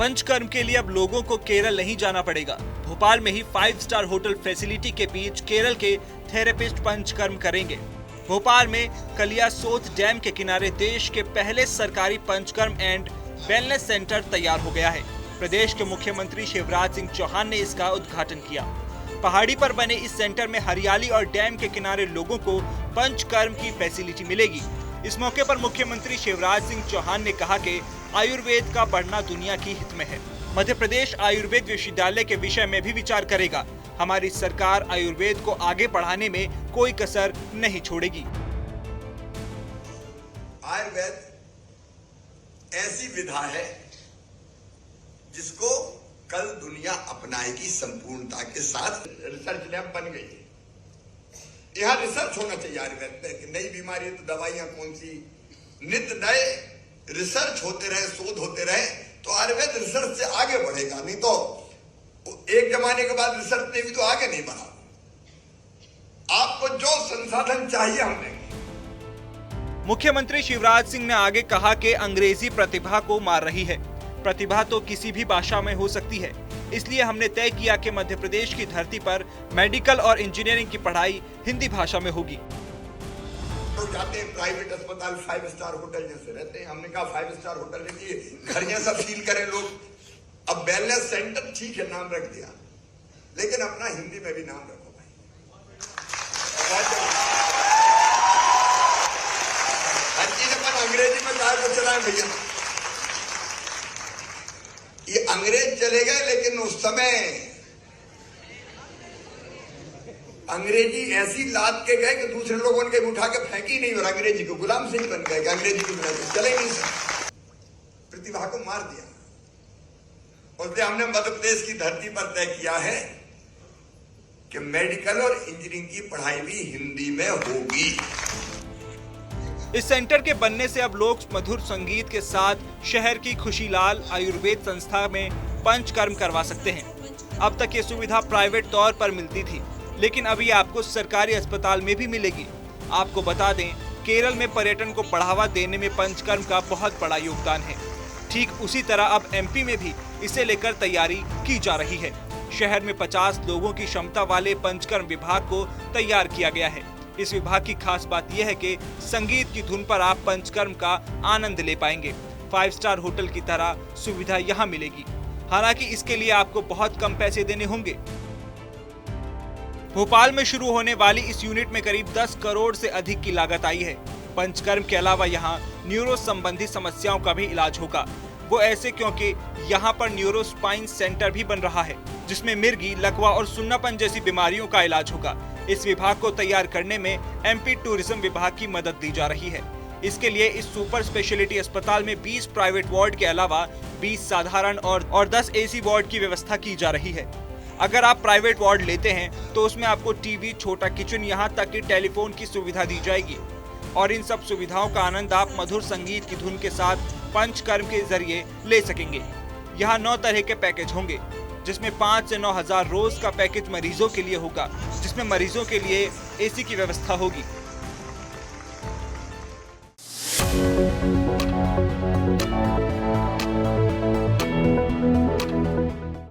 पंचकर्म के लिए अब लोगों को केरल नहीं जाना पड़ेगा। भोपाल में ही 5 स्टार होटल फैसिलिटी के बीच केरल के थेरेपिस्ट पंचकर्म करेंगे। भोपाल में कलियासोत डैम के किनारे देश के पहले सरकारी पंचकर्म एंड वेलनेस सेंटर तैयार हो गया है। प्रदेश के मुख्यमंत्री शिवराज सिंह चौहान ने इसका उद्घाटन किया। पहाड़ी पर बने इस सेंटर में हरियाली और डैम के किनारे लोगों को पंचकर्म की फैसिलिटी मिलेगी। इस मौके पर मुख्यमंत्री शिवराज सिंह चौहान ने कहा कि आयुर्वेद का बढ़ना दुनिया की हित में है। मध्य प्रदेश आयुर्वेद विश्वविद्यालय के विषय में भी विचार करेगा। हमारी सरकार आयुर्वेद को आगे बढ़ाने में कोई कसर नहीं छोड़ेगी। आयुर्वेद ऐसी विधा है जिसको कल दुनिया अपनाएगी संपूर्णता के साथ। रिसर्च लैब बन गई है, यहाँ रिसर्च होना चाहिए आयुर्वेद पे। नई बीमारी है तो दवाइयां कौन सी, नित्य नए रिसर्च होते रहे, शोध होते रहे तो आयुर्वेद रिसर्च से आगे बढ़ेगा। नहीं तो एक जमाने के बाद रिसर्च ने भी तो आगे नहीं बढ़ा। आपको जो संसाधन चाहिए हम देंगे। मुख्यमंत्री शिवराज सिंह ने आगे कहा कि अंग्रेजी प्रतिभा को मार रही है। प्रतिभा तो किसी भी भाषा में हो सकती है, इसलिए हमने तय किया कि मध्य प्रदेश की धरती पर मेडिकल और इंजीनियरिंग की पढ़ाई हिंदी भाषा में होगी। तो जाते हैं प्राइवेट अस्पताल 5 स्टार होटल जैसे रहते हैं। हमने कहा 5 स्टार होटल लेकिन घर जैसा फील करें लोग। अब वेलनेस सेंटर ठीक है, नाम रख दिया, लेकिन अपना हिंदी में भी नाम रखो भाई। हर चीज अपन अंग्रेजी में कहा तो चलाएं भैया। ये अंग्रेज चले गए, लेकिन उस समय अंग्रेजी ऐसी लाद के गए कि दूसरे लोगों ने उठा के फेंकी नहीं और अंग्रेजी को गुलाम से ही बन गए कि अंग्रेजी की बिना चले नहीं सकते। प्रतिभा को मार दिया। और हमने मध्य प्रदेश की धरती पर तय किया है कि मेडिकल और इंजीनियरिंग की पढ़ाई भी हिंदी में होगी। इस सेंटर के बनने से अब लोग मधुर संगीत के साथ शहर की खुशीलाल आयुर्वेद संस्था में पंचकर्म करवा सकते हैं। अब तक ये सुविधा प्राइवेट तौर पर मिलती थी, लेकिन अभी आपको सरकारी अस्पताल में भी मिलेगी। आपको बता दें, केरल में पर्यटन को बढ़ावा देने में पंचकर्म का बहुत बड़ा योगदान है। ठीक उसी तरह अब एमपी में भी इसे लेकर तैयारी की जा रही है। शहर में 50 लोगों की क्षमता वाले पंचकर्म विभाग को तैयार किया गया है। इस विभाग की खास बात यह है कि संगीत की धुन पर आप पंचकर्म का आनंद ले पाएंगे। 5 स्टार होटल की तरह सुविधा यहाँ मिलेगी। हालांकि इसके लिए आपको बहुत कम पैसे देने होंगे। भोपाल में शुरू होने वाली इस यूनिट में करीब 10 करोड़ से अधिक की लागत आई है। पंचकर्म के अलावा यहाँ न्यूरो संबंधी समस्याओं का भी इलाज होगा। वो ऐसे क्योंकि यहाँ पर न्यूरो स्पाइन सेंटर भी बन रहा है, जिसमें मिर्गी, लकवा और सुन्नापन जैसी बीमारियों का इलाज होगा। इस विभाग को तैयार करने में एमपी टूरिज्म विभाग की मदद दी जा रही है। इसके लिए इस सुपर स्पेशलिटी अस्पताल में 20 प्राइवेट वार्ड के अलावा 20 साधारण और 10 एसी वार्ड की व्यवस्था की जा रही है। अगर आप प्राइवेट वार्ड लेते हैं तो उसमें आपको टीवी, छोटा किचन, यहाँ तक कि टेलीफोन की सुविधा दी जाएगी। और इन सब सुविधाओं का आनंद आप मधुर संगीत की धुन के साथ पंचकर्म के जरिए ले सकेंगे। यहाँ 9 तरह के पैकेज होंगे, जिसमें 5 से 9 हजार रोज का पैकेज मरीजों के लिए होगा, जिसमें मरीजों के लिए एसी की व्यवस्था होगी।